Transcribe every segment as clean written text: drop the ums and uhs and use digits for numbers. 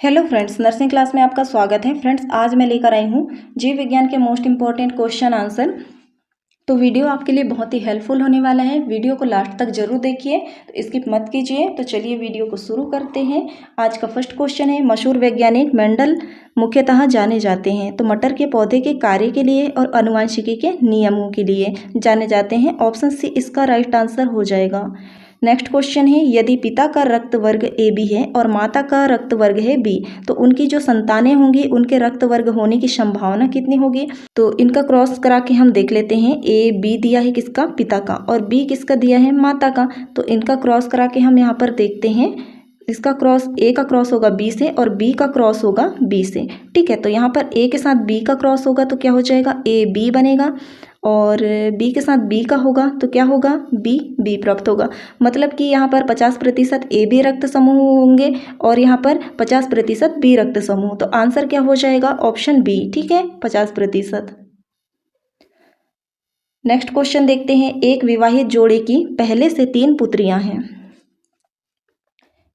Hello friends, nursing class में आपका स्वागत है। फ्रेंड्स, आज मैं लेकर आई हूँ जीव विज्ञान के मोस्ट इम्पॉर्टेंट क्वेश्चन आंसर। तो वीडियो आपके लिए बहुत ही हेल्पफुल होने वाला है। वीडियो को लास्ट तक जरूर देखिए, तो स्किप मत कीजिए। तो चलिए वीडियो को शुरू करते हैं। आज का फर्स्ट क्वेश्चन है, मशहूर वैज्ञानिक मेंडल मुख्यतः जाने जाते हैं। तो मटर के पौधे के कार्य के लिए और आनुवंशिकी के नियमों के लिए जाने जाते हैं। ऑप्शन सी इसका राइट आंसर हो जाएगा। नेक्स्ट क्वेश्चन है, यदि पिता का रक्त वर्ग ए बी है और माता का रक्त वर्ग है बी, तो उनकी जो संतानें होंगी उनके रक्त वर्ग होने की संभावना कितनी होगी? तो इनका क्रॉस करा के हम देख लेते हैं। ए बी दिया है किसका? पिता का, और बी किसका दिया है? माता का। तो इनका क्रॉस करा के हम यहाँ पर देखते हैं। इसका क्रॉस, ए का क्रॉस होगा बी से और बी का क्रॉस होगा बी से। ठीक है, तो यहाँ पर ए के साथ बी का क्रॉस होगा तो क्या हो जाएगा? ए बी बनेगा, और बी के साथ बी का होगा तो क्या होगा? बी बी प्राप्त होगा। मतलब कि यहाँ पर 50% ए बी रक्त समूह होंगे और यहाँ पर 50% बी रक्त समूह। तो आंसर क्या हो जाएगा? Option B. ठीक है, 50%। नेक्स्ट क्वेश्चन देखते हैं, एक विवाहित जोड़े की पहले से 3 पुत्रियां हैं।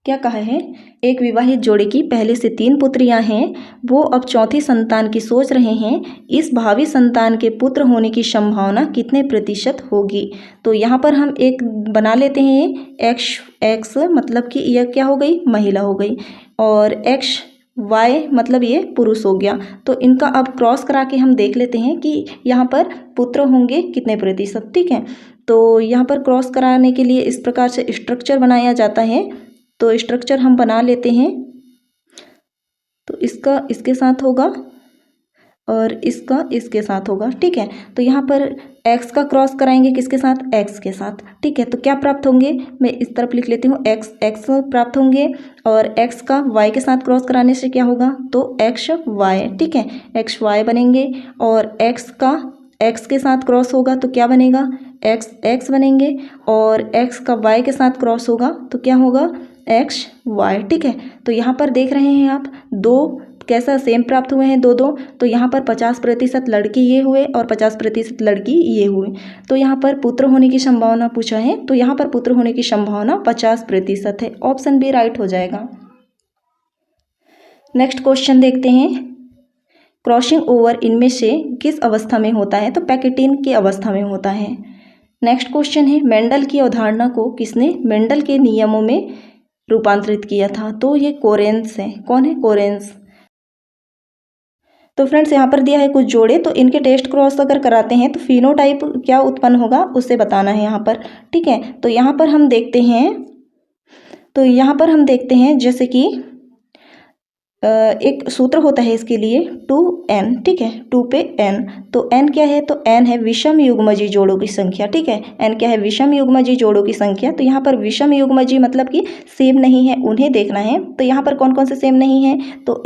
क्या कहा है? एक विवाहित जोड़े की पहले से 3 पुत्रियां हैं। वो अब चौथी संतान की सोच रहे हैं। इस भावी संतान के पुत्र होने की संभावना कितने प्रतिशत होगी? तो यहाँ पर हम एक बना लेते हैं, एक्स मतलब कि यह क्या हो गई? महिला हो गई, और एक्स वाई मतलब ये पुरुष हो गया। तो इनका अब क्रॉस करा के हम देख लेते हैं कि यहाँ पर पुत्र होंगे कितने प्रतिशत। ठीक है, तो यहाँ पर क्रॉस कराने के लिए इस प्रकार से स्ट्रक्चर बनाया जाता है। तो स्ट्रक्चर हम बना लेते हैं। तो इसका इसके साथ होगा और इसका इसके साथ होगा। ठीक है, तो यहाँ पर x का क्रॉस कराएंगे किसके साथ? x के साथ। ठीक है, तो क्या प्राप्त होंगे? मैं इस तरफ लिख लेती हूँ, x प्राप्त होंगे, और x का y के साथ क्रॉस कराने से क्या होगा? तो x y। ठीक है, x y बनेंगे, और x का x के साथ क्रॉस होगा तो क्या बनेगा? x बनेंगे, और x का y के साथ क्रॉस होगा तो क्या होगा? X Y. ठीक है, तो यहाँ पर देख रहे हैं आप, दो कैसा सेम प्राप्त हुए हैं, दो। तो यहाँ पर 50% लड़की ये हुए और 50% लड़की ये हुए। तो यहाँ पर पुत्र होने की संभावना पूछा है, तो यहाँ पर पुत्र होने की संभावना 50% है। ऑप्शन बी राइट हो जाएगा। नेक्स्ट क्वेश्चन देखते हैं, क्रॉसिंग ओवर इनमें से किस अवस्था में होता है? तो पैकेटिन की अवस्था में होता है। नेक्स्ट क्वेश्चन है, मेंडल की अवधारणा को किसने मेंडल के नियमों में रूपांतरित किया था? तो ये कोरेंस है। कौन है? कोरेंस। तो फ्रेंड्स, यहाँ पर दिया है कुछ जोड़े, तो इनके टेस्ट क्रॉस अगर कराते हैं तो फिनोटाइप क्या उत्पन्न होगा उसे बताना है यहाँ पर। ठीक है, तो यहाँ पर हम देखते हैं, जैसे कि एक सूत्र होता है इसके लिए 2n। ठीक है, 2 पे n, तो n क्या है? तो n है विषम युग्मजी जोड़ों की संख्या। ठीक है, n क्या है? विषम युग्मजी जोड़ों की संख्या। तो यहाँ पर विषम युग्मजी मतलब कि सेम नहीं है, उन्हें देखना है। तो यहाँ पर कौन कौन से सेम नहीं है? तो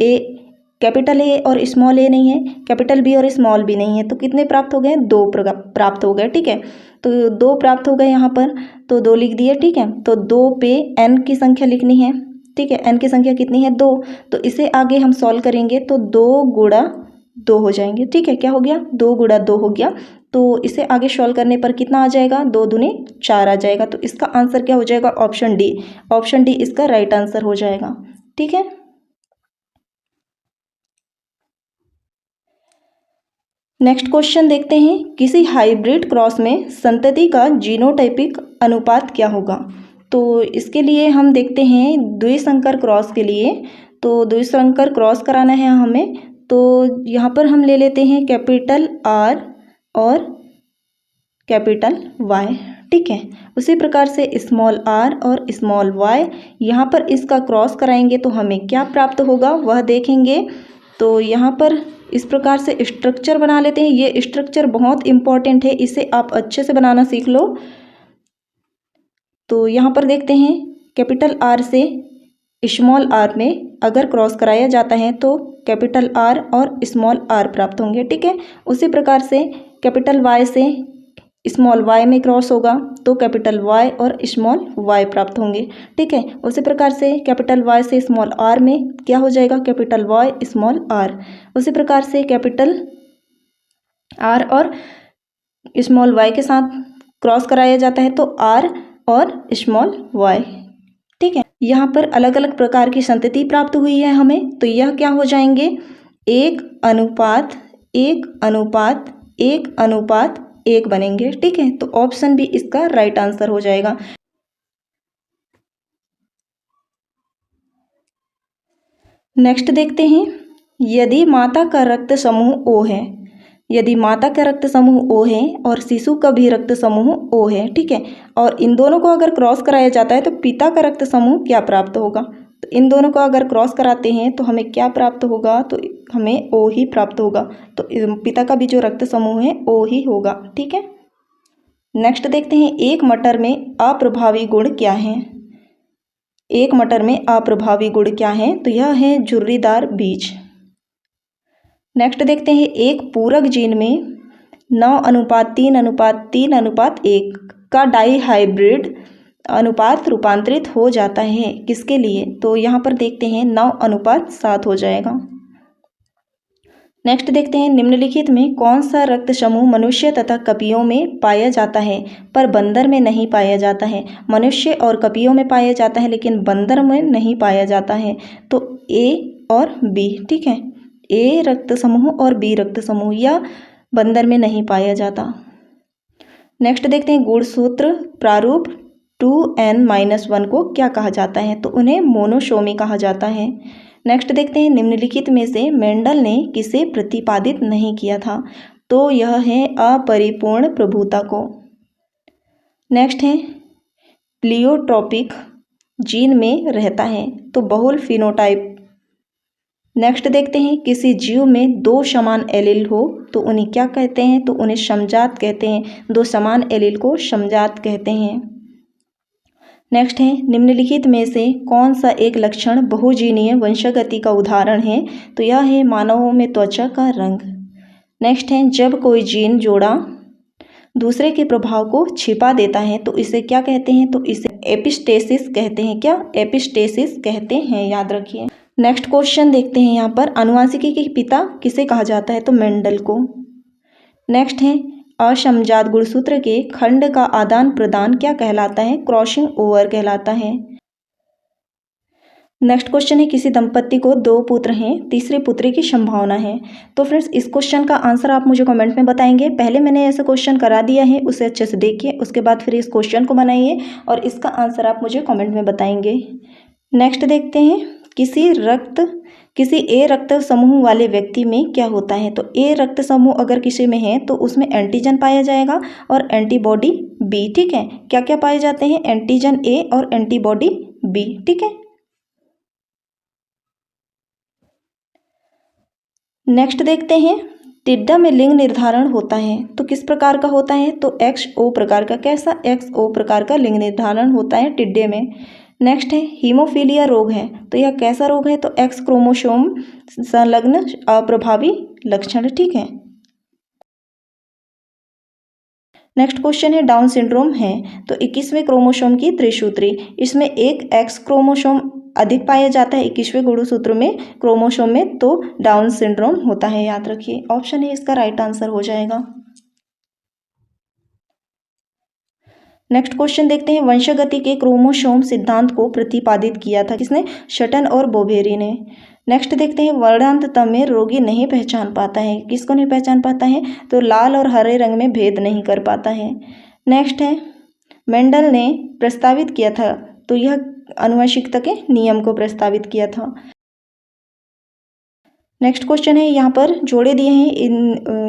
कैपिटल ए और स्मॉल ए नहीं है, कैपिटल बी और स्मॉल बी नहीं है। तो कितने प्राप्त हो गए? 2 प्राप्त हो गए। ठीक है, तो 2 प्राप्त हो गए यहाँ पर, तो 2 लिख दिए। ठीक है, तो 2 पे n की संख्या लिखनी है। ठीक है, n की संख्या कितनी है? 2। तो इसे आगे हम सॉल्व करेंगे तो 2 गुणा 2 हो जाएंगे। ठीक है, क्या हो गया? 2 गुणा 2 हो गया। तो इसे आगे सॉल्व करने पर कितना आ जाएगा? 2 दूनी 4 आ जाएगा। तो इसका आंसर क्या हो जाएगा? Option D. ऑप्शन डी इसका राइट आंसर हो जाएगा। ठीक है, नेक्स्ट क्वेश्चन देखते हैं, किसी हाइब्रिड क्रॉस में संतति का जीनोटाइपिक अनुपात क्या होगा? तो इसके लिए हम देखते हैं द्विसंकर क्रॉस के लिए। तो द्विसंकर क्रॉस कराना है हमें, तो यहाँ पर हम ले लेते हैं कैपिटल R और कैपिटल Y। ठीक है, उसी प्रकार से स्मॉल r और स्मॉल y, यहाँ पर इसका क्रॉस कराएंगे तो हमें क्या प्राप्त होगा वह देखेंगे। तो यहाँ पर इस प्रकार से स्ट्रक्चर बना लेते हैं। ये स्ट्रक्चर बहुत इंपॉर्टेंट है, इसे आप अच्छे से बनाना सीख लो। तो यहाँ पर देखते हैं, कैपिटल R से स्मॉल r में अगर क्रॉस कराया जाता है तो कैपिटल R और स्मॉल r प्राप्त होंगे। ठीक है, उसी प्रकार से कैपिटल Y से स्मॉल y में क्रॉस होगा तो कैपिटल Y और स्मॉल y प्राप्त होंगे। ठीक है, उसी प्रकार से कैपिटल Y से स्मॉल r में क्या हो जाएगा? Capital Y small r। उसी प्रकार से कैपिटल R और स्मॉल y के साथ क्रॉस कराया जाता है तो R और स्मॉल y। ठीक है, यहाँ पर अलग अलग प्रकार की संतति प्राप्त हुई है हमें, तो यह क्या हो जाएंगे, 1:1:1:1 बनेंगे। ठीक है, तो ऑप्शन बी इसका राइट आंसर हो जाएगा। नेक्स्ट देखते हैं, यदि माता का रक्त समूह O है, यदि माता का रक्त समूह O है और शिशु का भी रक्त समूह O है, ठीक है, और इन दोनों को अगर क्रॉस कराया जाता है तो पिता का रक्त समूह क्या प्राप्त होगा। तो इन दोनों को अगर क्रॉस कराते हैं तो हमें क्या प्राप्त होगा, तो हमें O ही प्राप्त होगा। तो पिता का भी जो रक्त समूह है O ही होगा। ठीक है, नेक्स्ट देखते हैं, एक मटर में अप्रभावी गुण क्या है। एक मटर में अप्रभावी गुण क्या है, तो यह है झुर्रीदार बीज। नेक्स्ट देखते हैं, एक पूरक जीन में 9:3:3:1 का डाई हाइब्रिड अनुपात रूपांतरित हो जाता है किसके लिए, तो यहाँ पर देखते हैं 9:7 हो जाएगा। नेक्स्ट देखते हैं, निम्नलिखित में कौन सा रक्त समूह मनुष्य तथा कपियों में पाया जाता है पर बंदर में नहीं पाया जाता है। मनुष्य और कपियों में पाया जाता है लेकिन बंदर में नहीं पाया जाता है। तो ए और बी, ठीक है, ए रक्त समूह और बी रक्त समूह, या बंदर में नहीं पाया जाता। नेक्स्ट देखते हैं, गुणसूत्र प्रारूप 2n-1 को क्या कहा जाता है, तो उन्हें मोनोसोमी कहा जाता है। नेक्स्ट देखते हैं, निम्नलिखित में से मेंडल ने किसे प्रतिपादित नहीं किया था, तो यह है अपरिपूर्ण प्रभुता को। नेक्स्ट है, प्लियोट्रोपिक जीन में रहता है, तो बहुल फिनोटाइप। नेक्स्ट देखते हैं, किसी जीव में दो समान एलील हो तो उन्हें क्या कहते हैं, तो उन्हें समजात कहते हैं। दो समान एलील को समजात कहते हैं। नेक्स्ट है, निम्नलिखित में से कौन सा एक लक्षण बहुजीनीय वंशागति का उदाहरण है, तो यह है मानवों में त्वचा का रंग। नेक्स्ट है, जब कोई जीन जोड़ा दूसरे के प्रभाव को छिपा देता है तो इसे क्या कहते हैं, तो इसे एपिस्टेसिस कहते हैं। क्या, एपिस्टेसिस कहते हैं, याद रखिए। नेक्स्ट क्वेश्चन देखते हैं, यहाँ पर अनुवांशिकी के पिता किसे कहा जाता है, तो मेंडल को। नेक्स्ट है, असमजात गुणसूत्र के खंड का आदान प्रदान क्या कहलाता है, क्रॉसिंग ओवर कहलाता है। नेक्स्ट क्वेश्चन है, किसी दंपत्ति को 2 पुत्र हैं, तीसरे पुत्री की संभावना है। तो फ्रेंड्स, इस क्वेश्चन का आंसर आप मुझे कमेंट में बताएंगे। पहले मैंने ऐसा क्वेश्चन करा दिया है, उसे अच्छे से देखिए, उसके बाद फिर इस क्वेश्चन को बनाइए और इसका आंसर आप मुझे कमेंट में बताएंगे। नेक्स्ट देखते हैं, किसी ए रक्त समूह वाले व्यक्ति में क्या होता है, तो ए रक्त समूह अगर किसी में है तो उसमें एंटीजन पाया जाएगा और एंटीबॉडी बी। ठीक है, क्या क्या पाए जाते हैं, एंटीजन ए और एंटीबॉडी बी। ठीक है, नेक्स्ट देखते हैं, टिड्डा में लिंग निर्धारण होता है तो किस प्रकार का होता है, तो XO प्रकार का। कैसा, XO प्रकार का लिंग निर्धारण होता है टिड्डे में। नेक्स्ट है, हीमोफीलिया रोग है तो यह कैसा रोग है, तो X क्रोमोसोम संलग्न अप्रभावी लक्षण। ठीक है, नेक्स्ट क्वेश्चन है, डाउन सिंड्रोम है तो 21वें क्रोमोसोम की त्रिसूत्री, इसमें एक X क्रोमोसोम अधिक पाया जाता है 21वें गुणसूत्र में क्रोमोसोम में, तो डाउन सिंड्रोम होता है, याद रखिए। ऑप्शन ए इसका राइट आंसर हो जाएगा। नेक्स्ट क्वेश्चन देखते हैं, वंशागति के क्रोमोसोम सिद्धांत को प्रतिपादित किया था किसने, शटन और बोवेरी ने। नेक्स्ट देखते हैं, वर्णांतता में रोगी नहीं पहचान पाता है, किसको नहीं पहचान पाता है, तो लाल और हरे रंग में भेद नहीं कर पाता है। नेक्स्ट है, मेंडल ने प्रस्तावित किया था, तो यह आनुवंशिकता के नियम को प्रस्तावित किया था। नेक्स्ट क्वेश्चन है, यहाँ पर जोड़े दिए हैं,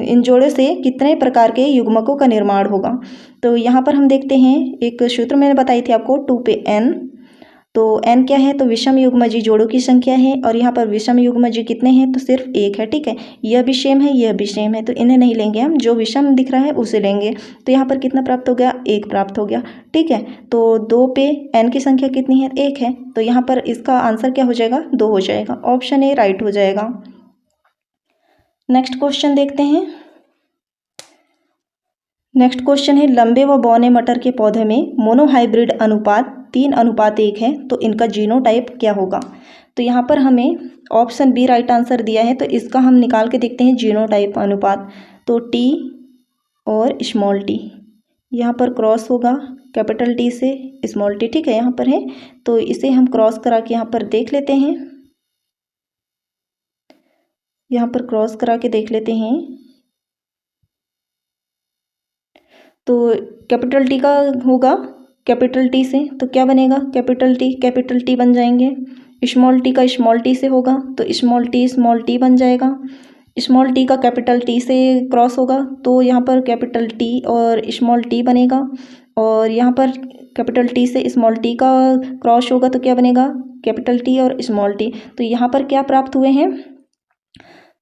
इन जोड़े से कितने प्रकार के युग्मकों का निर्माण होगा, तो यहाँ पर हम देखते हैं, एक सूत्र मैंने बताई थी आपको 2 पे n, तो n क्या है, तो विषम युग्मजी जोड़ों की संख्या है और यहाँ पर विषम युग्मजी कितने हैं, तो सिर्फ 1 है। ठीक है, यह भी सेम है, यह भी सेम है, तो इन्हें नहीं लेंगे हम, जो विषम दिख रहा है उसे लेंगे। तो यहाँ पर कितना प्राप्त हो गया, 1 प्राप्त हो गया। ठीक है, तो 2 पे n की संख्या कितनी है, 1 है, तो यहाँ पर इसका आंसर क्या हो जाएगा, 2 हो जाएगा। ऑप्शन ए राइट हो जाएगा। नेक्स्ट क्वेश्चन देखते हैं, नेक्स्ट क्वेश्चन है, लंबे व बौने मटर के पौधे में मोनोहाइब्रिड अनुपात 3:1 है तो इनका जीनोटाइप क्या होगा, तो यहाँ पर हमें ऑप्शन बी राइट आंसर दिया है, तो इसका हम निकाल के देखते हैं जीनोटाइप अनुपात, तो T और स्मॉल t, यहाँ पर क्रॉस होगा कैपिटल टी से स्मॉल टी, ठीक है, यहाँ पर है, तो इसे हम क्रॉस करा के यहाँ पर देख लेते हैं। यहाँ पर क्रॉस करा के देख लेते हैं। तो कैपिटल टी का होगा कैपिटल टी से, तो क्या बनेगा, कैपिटल टी बन जाएंगे। स्मॉल टी का स्मॉल टी से होगा तो स्मॉल टी बन जाएगा। स्मॉल टी का कैपिटल टी से क्रॉस होगा तो यहाँ पर कैपिटल टी और स्मॉल टी बनेगा। और यहाँ पर कैपिटल टी से स्मॉल टी का क्रॉस होगा तो क्या बनेगा, कैपिटल टी और स्मॉल टी। तो यहाँ पर क्या प्राप्त हुए हैं,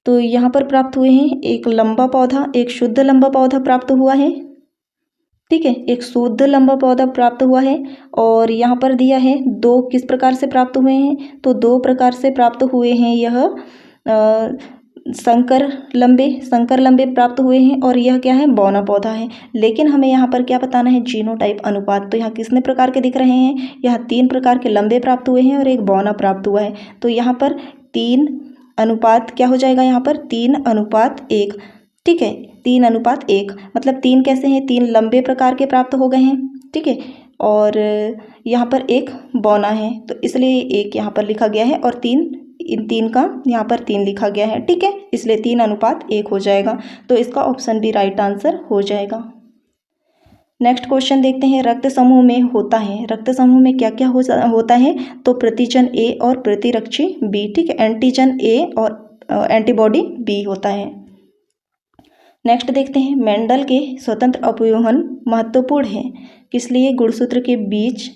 तो यहाँ पर प्राप्त हुए हैं एक लंबा पौधा, एक शुद्ध लंबा पौधा प्राप्त हुआ है, ठीक है, एक शुद्ध लंबा पौधा प्राप्त हुआ है। और यहाँ पर दिया है दो किस प्रकार से प्राप्त हुए हैं, तो दो प्रकार से प्राप्त हुए हैं। यह संकर लंबे प्राप्त हुए हैं और यह क्या है, बौना पौधा है। लेकिन हमें यहाँ पर क्या बताना है, जीनोटाइप अनुपात। तो यहाँ कितने प्रकार के दिख रहे हैं, यहाँ 3 प्रकार के लंबे प्राप्त हुए हैं और एक बौना प्राप्त हुआ है। तो यहाँ पर 3 अनुपात क्या हो जाएगा, यहाँ पर 3:1, ठीक है, 3:1, मतलब 3 कैसे हैं, 3 लंबे प्रकार के प्राप्त हो गए हैं, ठीक है, और यहाँ पर एक बौना है, तो इसलिए 1 यहाँ पर लिखा गया है और 3 इन 3 का यहाँ पर 3 लिखा गया है, ठीक है, इसलिए 3:1 हो जाएगा। तो इसका ऑप्शन बी राइट आंसर हो जाएगा। नेक्स्ट क्वेश्चन देखते हैं, रक्त समूह में होता है, रक्त समूह में क्या क्या होता है, तो प्रतिजन ए और प्रतिरक्षी बी, ठीक है, एंटीजन ए और एंटीबॉडी बी होता है। नेक्स्ट देखते हैं, मेंडल के स्वतंत्र अपव्यूहन महत्वपूर्ण है किस लिए, गुणसूत्र के बीच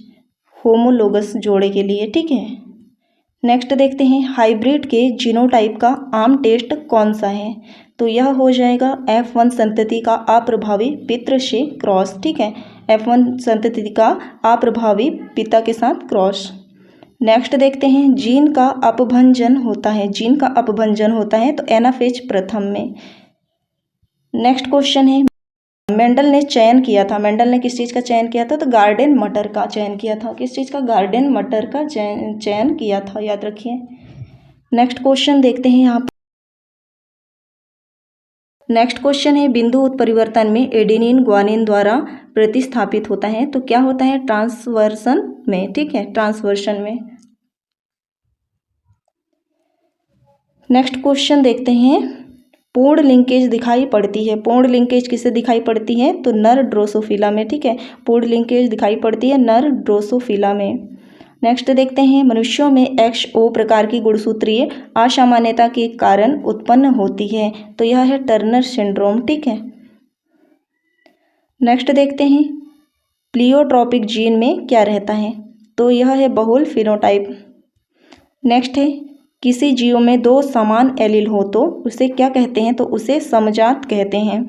होमोलोगस जोड़े के लिए, ठीक है। नेक्स्ट देखते हैं, हाइब्रिड के जीनोटाइप का आम टेस्ट कौन सा है, तो यह हो जाएगा F1 संतति का अप्रभावी पितृ से क्रॉस, ठीक है, F1 संतति का अप्रभावी पिता के साथ क्रॉस। नेक्स्ट देखते हैं, जीन का अपभंजन होता है तो एनाफेज प्रथम में। नेक्स्ट क्वेश्चन है, मेंडल ने किस चीज़ का चयन किया था, तो गार्डन मटर का चयन किया था, किस चीज़ का, गार्डन मटर का चयन किया था, याद रखिए। नेक्स्ट क्वेश्चन देखते हैं यहाँ पर, नेक्स्ट क्वेश्चन है, बिंदु उत्परिवर्तन में एडेनिन ग्वानिन द्वारा प्रतिस्थापित होता है तो क्या होता है, ट्रांसवर्सन में, ठीक है, ट्रांसवर्सन में। नेक्स्ट क्वेश्चन देखते हैं, पूर्ण लिंकेज दिखाई पड़ती है, पूर्ण लिंकेज किससे दिखाई पड़ती है, तो नर ड्रोसोफिला में, ठीक है, पूर्ण लिंकेज दिखाई पड़ती है नर ड्रोसोफिला में। नेक्स्ट देखते हैं, मनुष्यों में XO प्रकार की गुणसूत्रीय असामान्यता के कारण उत्पन्न होती है तो यह है टर्नर सिंड्रोम, ठीक है। नेक्स्ट देखते हैं, प्लियोट्रोपिक जीन में क्या रहता है, तो यह है बहुल फिनोटाइप। नेक्स्ट है, किसी जीव में 2 समान एलील हो तो उसे क्या कहते हैं, तो उसे समजात कहते हैं।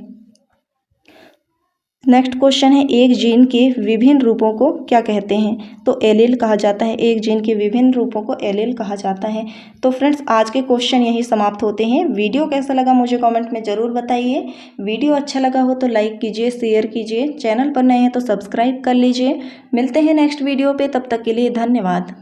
नेक्स्ट क्वेश्चन है, एक जीन के विभिन्न रूपों को क्या कहते हैं, तो एलील कहा जाता है, एक जीन के विभिन्न रूपों को एलील कहा जाता है। तो फ्रेंड्स आज के क्वेश्चन यही समाप्त होते हैं। वीडियो कैसा लगा मुझे कमेंट में ज़रूर बताइए। वीडियो अच्छा लगा हो तो लाइक कीजिए, शेयर कीजिए, चैनल पर नए हैं तो सब्सक्राइब कर लीजिए। मिलते हैं नेक्स्ट वीडियो पे, तब तक के लिए धन्यवाद।